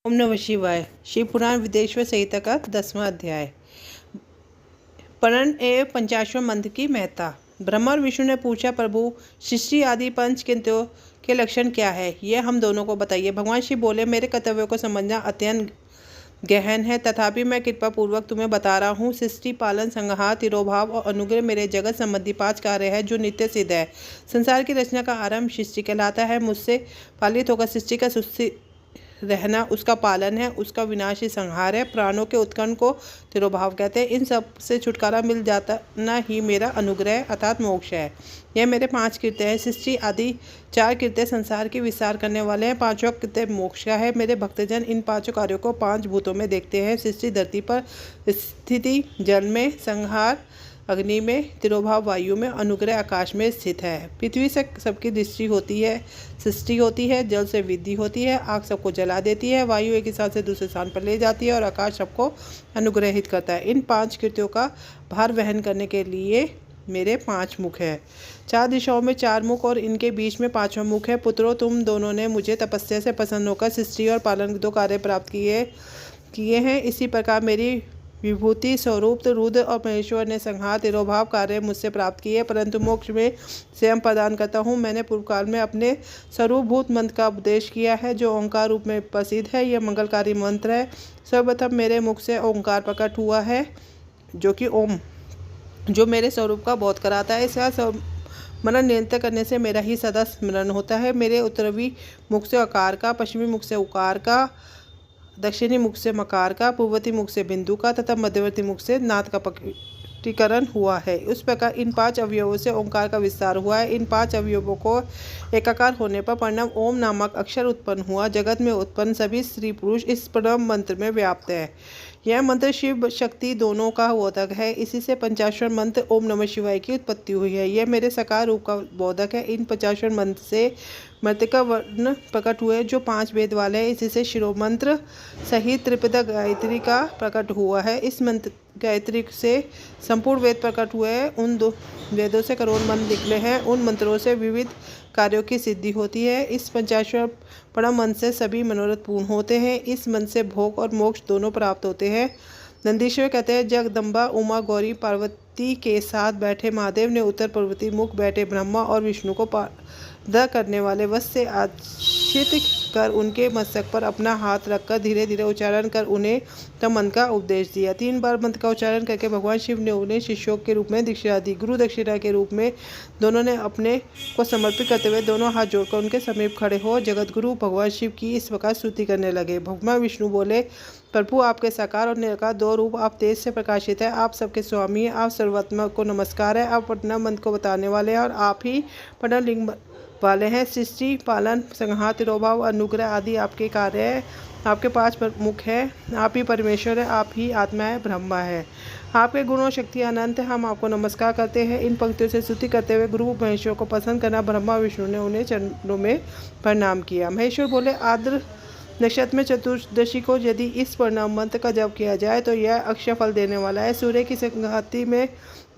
ओम नमः शिवाय। शिव पुराण विदेश्वर संहिता का 10वां अध्याय। परण एवं 50वां मंत्र की महत्ता। ब्रह्मा और विष्णु ने पूछा, प्रभु सृष्टि आदि पंच किंतु के लक्षण क्या है, यह हम दोनों को बताइए। भगवान शिव बोले, मेरे कर्तव्यों को समझना अत्यंत गहन है, तथापि मैं कृपा पूर्वक तुम्हें बता रहा हूँ। सृष्टि, पालन, संहार, तिरोभाव और अनुग्रह मेरे जगत संबंधी 5 कार्य है जो नित्य सिद्ध है। संसार की रचना का आरंभ सृष्टि कहलाता है। मुझसे पालित होकर सृष्टि का सुस्थिर रहना उसका पालन है, उसका विनाश ही संहार है। प्राणों के उत्कर्ष को तिरोभाव कहते हैं। इन सब से छुटकारा मिल जाता ना ही मेरा अनुग्रह अर्थात मोक्ष है। यह मेरे 5 कृत्य हैं। सृष्टि आदि 4 कृत्य संसार की विस्तार करने वाले हैं। 5वां कृत्य मोक्ष का है। मेरे भक्तजन इन 5 कार्यों को 5 भूतों में देखते हैं। सृष्टि धरती पर, स्थिति जल में, संहार अग्नि में, तिरोभाव वायु में, अनुग्रह आकाश में स्थित है। पृथ्वी से सबकी दृष्टि होती है, सृष्टि होती है। जल से वृद्धि होती है। आग सबको जला देती है। वायु एक स्थान से दूसरे स्थान पर ले जाती है और आकाश सबको अनुग्रहित करता है। इन 5 कृत्यों का भार वहन करने के लिए मेरे 5 मुख है। 4 दिशाओं में 4 मुख और इनके बीच में 5वां मुख है। पुत्रों, तुम दोनों ने मुझे तपस्या से प्रसन्न होकर सृष्टि और पालन 2 कार्य प्राप्त किए हैं। इसी प्रकार मेरी विभूति स्वरूप रुद्र और महेश्वर ने संहार, तिरोभाव कार्य मुझसे प्राप्त किए, परंतु मोक्ष में स्वयं प्रदान करता हूँ। मैंने पूर्व काल में अपने स्वरूपभूत मंत्र का उपदेश किया है जो ओंकार रूप में प्रसिद्ध है। यह मंगलकारी मंत्र है। सर्वप्रथम मेरे मुख से ओंकार प्रकट हुआ है जो कि ओम, जो मेरे स्वरूप का बोध कराता है। इसका स्मरण निरंतर करने से मेरा ही सदा स्मरण होता है। मेरे उत्तरी मुख से आकार का, पश्चिमी मुख से उकार का, दक्षिणी मुख से मकार का, पूर्ववर्ती मुख से बिंदु का तथा मध्यवर्ती मुख से नाद का प्रकटीकरण हुआ है। उस प्रकार इन 5 अवयवों से ओंकार का विस्तार हुआ है। इन 5 अवयवों को एकाकार होने पर परिणाम ओम नामक अक्षर उत्पन्न हुआ। जगत में उत्पन्न सभी स्त्री पुरुष इस प्रणव मंत्र में व्याप्त है। यह मंत्र शिव शक्ति दोनों का बोधक है। इसी से 50वां मंत्र ओम नमः शिवाय की उत्पत्ति हुई है। यह मेरे साकार रूप का बोधक है। इन 50वां मंत्र से मृतिका वर्ण प्रकट हुए जो 5 वेद वाले हैं। इसी से शिरोमंत्र सहित त्रिपद गायत्री का प्रकट हुआ है। इस मंत्र गायत्री से संपूर्ण वेद प्रकट हुए हैं। उन 2 वेदों से करोड़ मंत्र निकले हैं। उन मंत्रों से विविध कार्यों की सिद्धि होती है। इस 50वां परम मंत्र से सभी मनोरथ पूर्ण होते हैं। इस मंत्र से भोग और मोक्ष दोनों प्राप्त होते हैं। नंदीश्वर कहते हैं, जगदम्बा उमा गौरी पार्वती के साथ बैठे महादेव ने उत्तर पूर्वती मुख बैठे ब्रह्मा और विष्णु को पारदा करने वाले वस्त्र से आच्छादित कर उनके मस्तक पर अपना हाथ रखकर धीरे धीरे उच्चारण कर उन्हें तब मंत्र का उपदेश दिया। 3 बार मंत्र का उच्चारण करके भगवान शिव ने उन्हें शिष्यों के रूप में दीक्षा दी। गुरु दक्षिणा के रूप में दोनों ने अपने को समर्पित करते हुए दोनों हाथ जोड़कर उनके समीप खड़े हो जगत गुरु भगवान शिव की इस प्रकार स्तुति करने लगे। भगवान विष्णु बोले, प्रभु आपके साकार और निराकार 2 रूप, आप तेज से प्रकाशित है, आप सबके स्वामी हैं, आप सर्वात्मा को नमस्कार है, आप पटना मंत्र को बताने वाले हैं और आप ही पटना लिंग वाले हैं। सृष्टि, पालन, संहार, तिरोभाव, अनुग्रह आदि आपके कार्य है। आपके 5 मुख है। आप ही परमेश्वर है, आप ही आत्मा है, ब्रह्मा है। आपके गुण और शक्ति अनंत है। हम आपको नमस्कार करते हैं। इन पंक्तियों से स्तुति करते हुए गुरु महेश्वर को पसंद करना ब्रह्मा विष्णु ने उन्हें चरणों में प्रणाम किया। महेश्वर बोले, आद्र नक्षत्र में चतुर्दशी को यदि इस प्रणाम मंत्र का जप किया जाए तो यह अक्षय फल देने वाला है। सूर्य की संगति में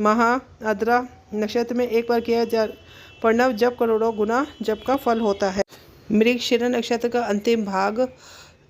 महा आद्रा नक्षत्र में एक बार किया जा प्रणव जप करोड़ों गुना जप का फल होता है। मृगशिरा नक्षत्र का अंतिम भाग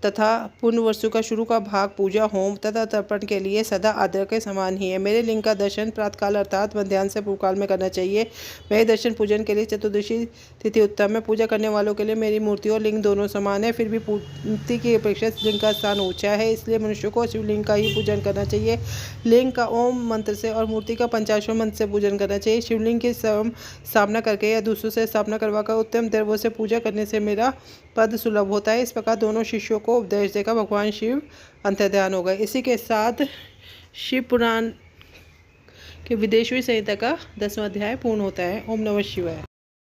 तथा पुनर्वसु का शुरू का भाग पूजा, होम तथा तर्पण के लिए सदा आदर के समान ही है। मेरे लिंग का दर्शन प्रातःकाल अर्थात मध्याह्न से पूर्व काल में करना चाहिए। मेरे दर्शन पूजन के लिए चतुर्दशी तिथि उत्तम है। पूजा करने वालों के लिए मेरी मूर्ति और लिंग दोनों समान है। फिर भी मूर्ति की अपेक्षा लिंग का स्थान ऊंचा है, इसलिए मनुष्य को शिवलिंग का ही पूजन करना चाहिए। लिंग का ओम मंत्र से और मूर्ति का 50वां मंत्र से पूजन करना चाहिए। शिवलिंग की स्थापना करके या दूसरों से स्थापना करवाकर उत्तम द्रव्यों से पूजा करने से मेरा पद सुलभ होता है। इस प्रकार दोनों शिष्यों को उपदेश देकर भगवान शिव अंतर्ध्यान हो गए। इसी के साथ शिव पुराण के विदेश्वर संहिता का 10वां अध्याय पूर्ण होता है। ओम नमः शिवाय।